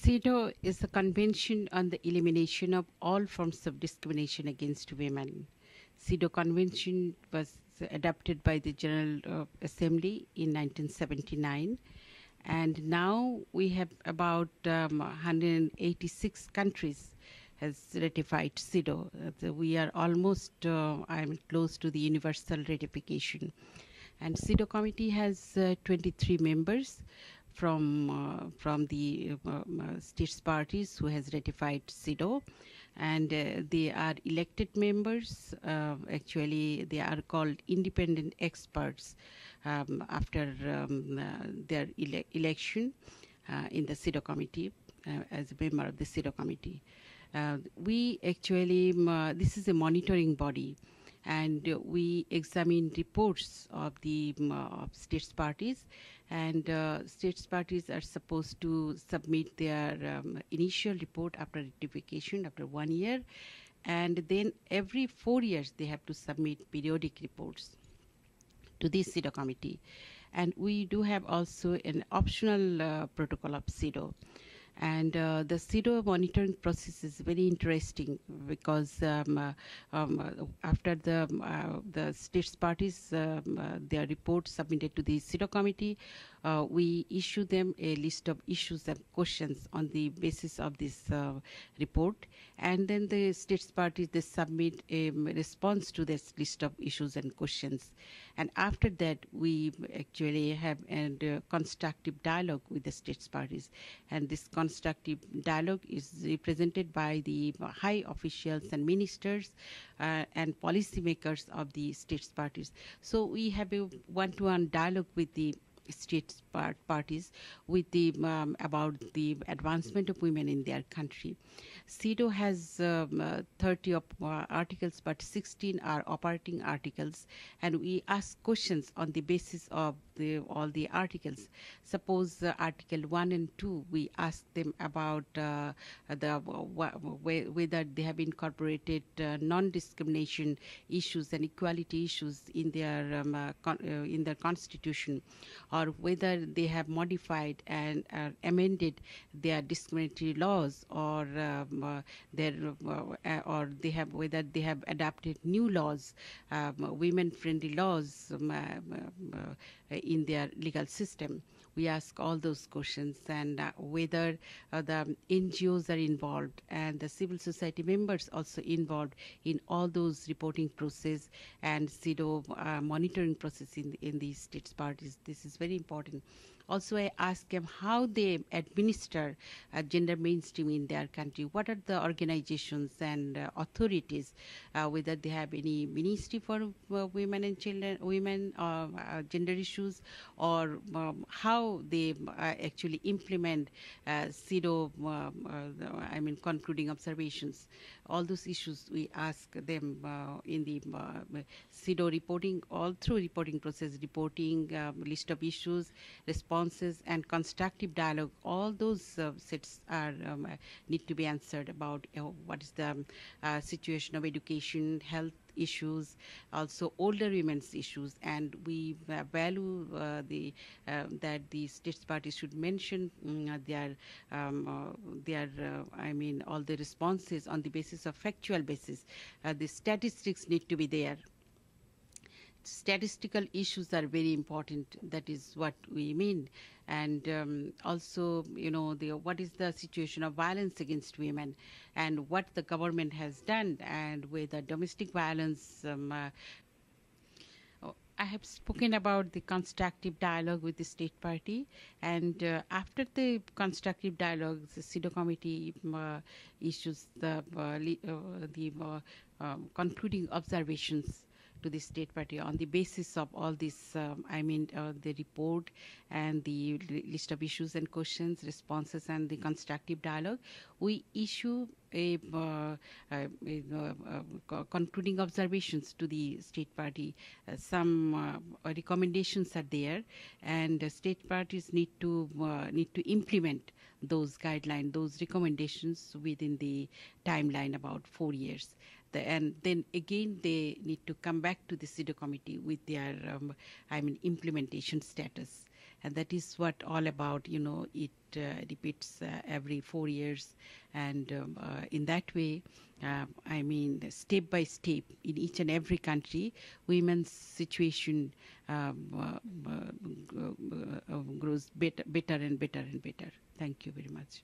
CEDAW is a convention on the elimination of all forms of discrimination against women. CEDAW convention was adopted by the General Assembly in 1979, and now we have about 186 countries has ratified CEDAW. We are almost close to the universal ratification. And CEDAW committee has 23 members from the states parties who has ratified CEDAW, and they are elected members. Actually, they are called independent experts after their election in the CEDAW committee as a member of the CEDAW committee. We actually, this is a monitoring body, and we examine reports of the of states parties, and states parties are supposed to submit their initial report after ratification after 1 year, and then every 4 years they have to submit periodic reports to the CEDAW committee. And we do have also an optional protocol of CEDAW. And the CEDAW monitoring process is very interesting because after the states parties their report submitted to the CEDAW committee, we issue them a list of issues and questions on the basis of this report, and then the states parties they submit a response to this list of issues and questions, and after that we actually have a constructive dialogue with the states parties, and this constructive dialogue is represented by the high officials and ministers and policymakers of the states parties. So we have a one-to-one dialogue with the states parties with the about the advancement of women in their country. CEDAW has 30 articles, but 16 are operating articles, and we ask questions on the basis of all the articles. Suppose Article 1 and 2, we ask them about whether they have incorporated non-discrimination issues and equality issues in their constitution, or whether they have modified and amended their discriminatory laws, or whether they have adopted new laws, women-friendly laws in their legal system. We ask all those questions, and whether the NGOs are involved and the civil society members also involved in all those reporting process and CEDAW monitoring process in the states parties. This is very important. Also, I ask them how they administer gender mainstream in their country. What are the organizations and authorities, whether they have any ministry for women and children, gender issues, or how they actually implement CEDAW, concluding observations. All those issues we ask them in the CEDAW reporting, all through reporting process, reporting, list of issues, responses, and constructive dialogue. All those sets are need to be answered about what is the situation of education, health issues, also older women's issues, and we value that the states parties should mention all the responses on the basis of factual basis. The statistics need to be there. Statistical issues are very important. That is what we mean. And also, what is the situation of violence against women, and what the government has done, and whether domestic violence. I have spoken about the constructive dialogue with the state party, and after the constructive dialogue, the CEDAW committee issues the concluding observations to the state party on the basis of all this, the report and the list of issues and questions, responses, and the constructive dialogue. We issue a concluding observations to the state party. Some recommendations are there, and state parties need to implement those guidelines, those recommendations within the timeline about 4 years. And then again they need to come back to the CEDAW committee with their implementation status. and that is what all about. It repeats every 4 years, and in that way, step by step, in each and every country, women's situation grows better and better and better. Thank you very much.